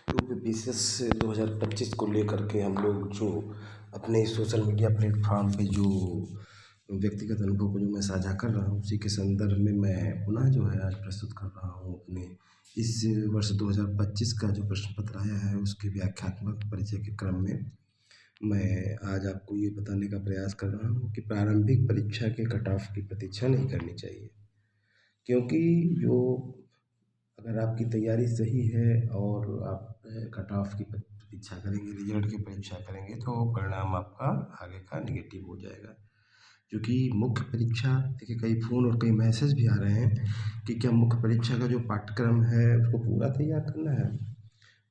UPPCS 2025 को लेकर के हम लोग जो अपने सोशल मीडिया प्लेटफॉर्म पे जो व्यक्तिगत अनुभव को जो मैं साझा कर रहा हूँ, उसी के संदर्भ में मैं पुनः जो है आज प्रस्तुत कर रहा हूँ अपने इस वर्ष 2025 का जो प्रश्न पत्र आया है उसके व्याख्यात्मक परिचय के क्रम में मैं आज आपको ये बताने का प्रयास कर रहा हूँ कि प्रारंभिक परीक्षा के कट ऑफ की प्रतीक्षा नहीं करनी चाहिए। क्योंकि जो अगर आपकी तैयारी सही है और आप कट ऑफ की प्रतीक्षा करेंगे, रिजल्ट की परीक्षा करेंगे, तो परिणाम आपका आगे का निगेटिव हो जाएगा। क्योंकि मुख्य परीक्षा देखिए, कई फ़ोन और कई मैसेज भी आ रहे हैं कि क्या मुख्य परीक्षा का जो पाठ्यक्रम है उसको पूरा तैयार करना है।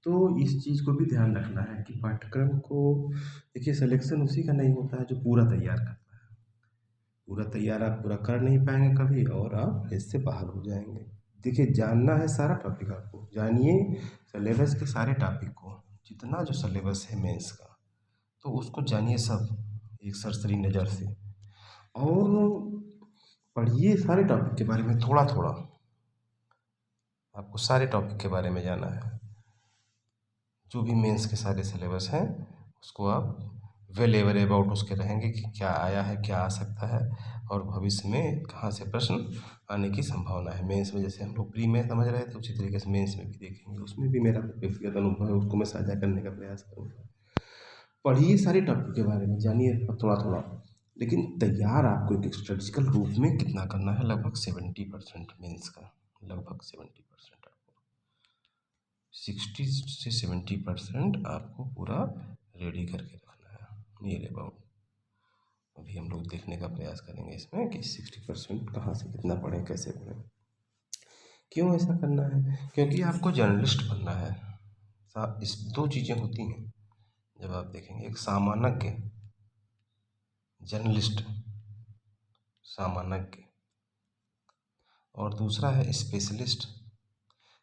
तो इस चीज़ को भी ध्यान रखना है कि पाठ्यक्रम को देखिए, सिलेक्शन उसी का नहीं होता है जो पूरा तैयार करता है। पूरा तैयार आप पूरा कर नहीं पाएंगे कभी और आप इससे बाहर हो जाएंगे। देखिए, जानना है सारा टॉपिक, आपको जानिए सिलेबस के सारे टॉपिक को, जितना जो सिलेबस है मेंस का, तो उसको जानिए सब एक सरसरी नज़र से, और पढ़िए सारे टॉपिक के बारे में थोड़ा थोड़ा। आपको सारे टॉपिक के बारे में जाना है, जो भी मेंस के सारे सिलेबस हैं उसको आप वेल एवर अबाउट उसके रहेंगे कि क्या आया है, क्या आ सकता है, और भविष्य में कहाँ से प्रश्न आने की संभावना है। मेंस में जैसे हम लोग प्री में समझ रहे थे, उसी तरीके से मेंस में भी देखेंगे। उसमें भी मेरा व्यक्तिगत अनुभव है, उसको मैं साझा करने का प्रयास करूँगा। पढ़िए सारे टॉपिक के बारे में, जानिए थोड़ा थोड़ा, लेकिन तैयार आपको एक स्ट्रेटजिकल रूप में कितना करना है, लगभग 70% मेंस का, लगभग 70% आपको 60 से 70% आपको पूरा रेडी करके रखना है। नियर अबाउट अभी हम लोग देखने का प्रयास करेंगे इसमें कि 60% कहाँ से कितना पढ़ें, कैसे पढ़ें। क्यों ऐसा करना है? क्योंकि आपको जर्नलिस्ट बनना है। इस दो चीज़ें होती हैं जब आप देखेंगे, एक सामान्यज्ञ जर्नलिस्ट, सामान्यज्ञ, और दूसरा है स्पेशलिस्ट,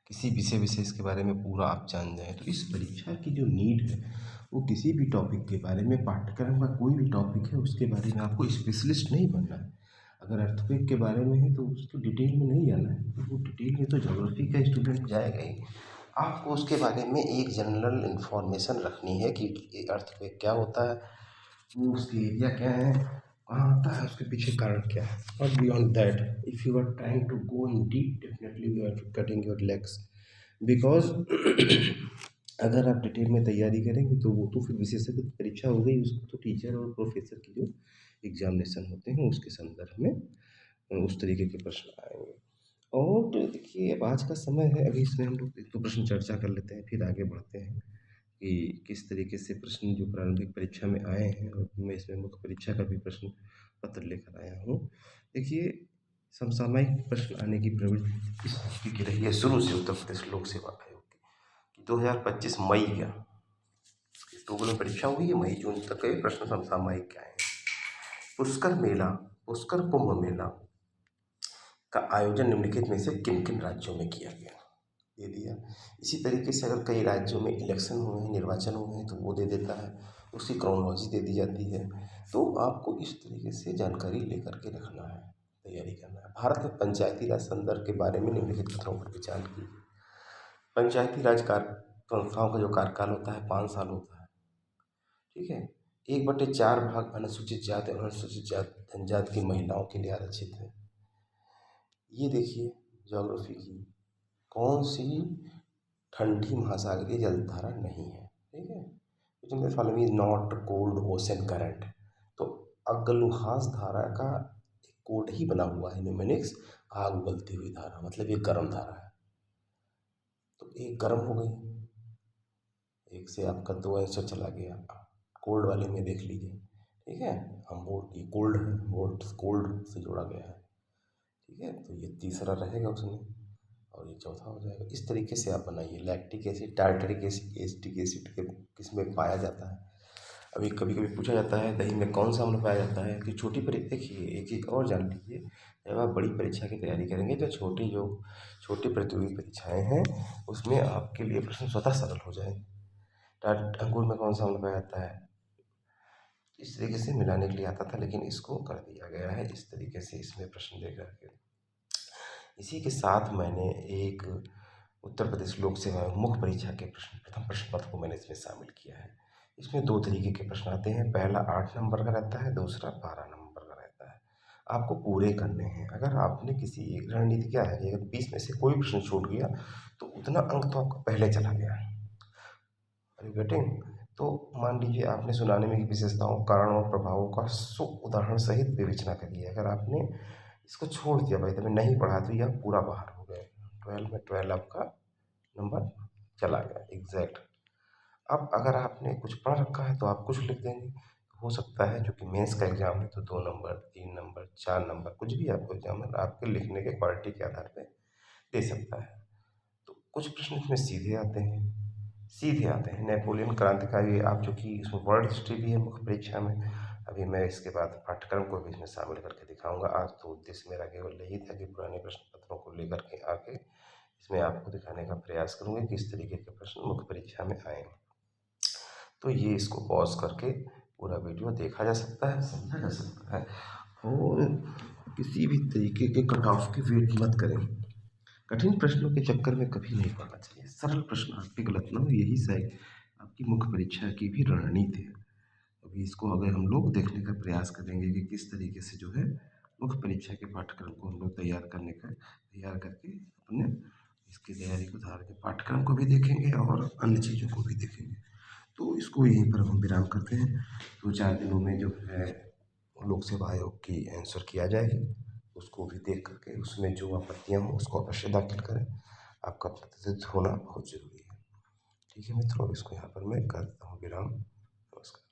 किसी विषय विशेष के बारे में पूरा आप जान जाएं। तो इस परीक्षा की जो नीड है वो किसी भी टॉपिक के बारे में, पाठ्यक्रम का कोई भी टॉपिक है उसके बारे में आपको स्पेशलिस्ट नहीं बनना है। अगर अर्थक्वेक के बारे में है तो उसको डिटेल में नहीं जाना है, तो वो डिटेल में तो ज्योग्राफी का स्टूडेंट जाएगा ही। आपको उसके बारे में एक जनरल इंफॉर्मेशन रखनी है कि अर्थक्वेक क्या होता है, वो उसकी एरिया क्या है, कहाँ आता है, उसके पीछे कारण क्या है। और beyond that if you are trying to go in deep, definitely you are cutting your legs, because अगर आप डिटेल में तैयारी करेंगे तो वो तो फिर विशेषज्ञ परीक्षा हो गई, उसको तो टीचर और प्रोफेसर की जो एग्जामिनेशन होते हैं उसके संदर्भ में उस तरीके के प्रश्न आएंगे। और तो देखिए, अब आज का समय है, अभी इसमें हम लोग एक दो प्रश्न चर्चा कर लेते हैं, फिर आगे बढ़ते हैं कि किस तरीके से प्रश्न जो प्रारंभिक परीक्षा में आए हैं, और मैं इसमें मुख्य परीक्षा का भी प्रश्न पत्र लेकर आया हूँ। देखिए, समसामयिक प्रश्न आने की प्रवृत्ति इस तरीके की रही है शुरू से उत्तर प्रदेश लोक सेवा आयोग की, कि 2025 मई का, अक्टूबर में परीक्षा हुई है, मई जून तक के प्रश्न समसामयिक के आए हैं। पुष्कर मेला, पुष्कर कुंभ मेला का आयोजन निम्नलिखित में से किन किन राज्यों में किया गया, दे दिया। इसी तरीके से अगर कई राज्यों में इलेक्शन हुए हैं, निर्वाचन हुए हैं, तो वो दे देता है, उसकी क्रोनोलॉजी दे दी जाती है। तो आपको इस तरीके से जानकारी लेकर के रखना है, तैयारी करना है। भारत में पंचायती राज संदर्भ के बारे में निम्नलिखित पत्रों पर विचार कीजिए। पंचायती राज संस्थाओं का जो कार्यकाल होता है 5 साल होता है, ठीक है। 1/4 भाग अनुसूचित जाति और अनुसूचित जनजाति की महिलाओं के लिए आरक्षित है। ये देखिए ज्योग्राफी की, कौन सी ठंडी महासागरीय जलधारा नहीं है, ठीक है। तो following is not cold ocean current, तो अग्लुहास धारा का एक कोड ही बना हुआ है, न्यूमेनिक्स आग उगलती हुई धारा, मतलब ये गर्म धारा है। तो एक गर्म हो गई, एक से आपका 2 आंसर चला गया। कोल्ड वाले में देख लीजिए, ठीक है। हम बोल्ट, ये कोल्ड है, बोल्ट कोल्ड से जोड़ा गया है, ठीक है। तो ये तीसरा रहेगा उसमें, और ये चौथा हो जाएगा। इस तरीके से आप बनाइए। Lactic acid, tartaric acid, acetic acid के किसमें पाया जाता है। अभी कभी कभी पूछा जाता है दही में कौन सा अम्ल पाया जाता है, कि छोटी परीक्षा, देखिए एक चीज़ और जान लीजिए, जब आप बड़ी परीक्षा की तैयारी करेंगे तो छोटी प्रतियोगी परीक्षाएं हैं उसमें आपके लिए प्रश्न स्वतः सरल हो जाए। अंगूर में कौन सा अम्ल पाया जाता है, इस तरीके से मिलाने के लिए आता था, लेकिन इसको कर दिया गया है इस तरीके से, इसमें प्रश्न दे करके। इसी के साथ मैंने एक उत्तर प्रदेश लोक सेवा आयोग मुख्य परीक्षा के प्रथम प्रश्न पत्र को मैंने इसमें शामिल किया है। इसमें 2 तरीके के प्रश्न आते हैं, पहला 8 नंबर का रहता है, दूसरा 12 नंबर का रहता है। आपको पूरे करने हैं। अगर आपने किसी एक रणनीति क्या है कि अगर 20 में से कोई प्रश्न छूट गया, तो उतना अंक तो आपका पहले चला गया। Are you getting? तो मान लीजिए आपने सुनाने की विशेषताओं, कारणों और प्रभावों का उदाहरण सहित विवेचना करी है। अगर आपने इसको छोड़ दिया, भाई तुम्हें नहीं पढ़ा, तो यह पूरा बाहर हो गए। 12 में 12 आपका नंबर चला गया एग्जैक्ट। अब अगर आपने कुछ पढ़ रखा है तो आप कुछ लिख देंगे। हो सकता है जो कि मेंस का एग्जाम है तो 2 नंबर, 3 नंबर, 4 नंबर, कुछ भी आपको एग्जाम है आपके लिखने के क्वालिटी के आधार पे दे सकता है। तो कुछ प्रश्न इसमें सीधे आते हैं। नेपोलियन क्रांतिकारी, आप जो कि इसमें वर्ल्ड हिस्ट्री भी है मुख्य परीक्षा में। अभी मैं इसके बाद पाठ्यक्रम को भी इसमें शामिल करके दिखाऊंगा। आज तो उद्देश्य मेरा केवल यही था कि पुराने प्रश्न पत्रों को लेकर के आके इसमें आपको दिखाने का प्रयास करूंगा कि इस तरीके के प्रश्न मुख्य परीक्षा में आए। तो ये इसको पॉज करके पूरा वीडियो देखा जा सकता है, समझा जा सकता है। और किसी भी तरीके के कट ऑफ की वेट मत करें। कठिन प्रश्नों के चक्कर में कभी नहीं पड़ना चाहिए। सरल प्रश्न आपके गलत ना हो, यही शायद आपकी मुख्य परीक्षा की भी रणनीति है। अभी इसको अगर हम लोग देखने का प्रयास करेंगे कि किस तरीके से जो है मुख्य परीक्षा के पाठ्यक्रम को हम लोग तैयार करके अपने इसकी तैयारी को सुधार के पाठ्यक्रम को भी देखेंगे और अन्य चीज़ों को भी देखेंगे। तो इसको यहीं पर हम विराम करते हैं। 2-4 दिनों में जो है लोक सेवा आयोग की आंसर किया जाएगी, उसको भी देख करके उसमें जो आपत्तियाँ हों उसको अवश्य दाखिल करें। आपका प्रतिनिधित्व होना बहुत ज़रूरी है। ठीक है मित्रों, अब इसको यहाँ पर मैं कर देता हूँ विराम। नमस्कार।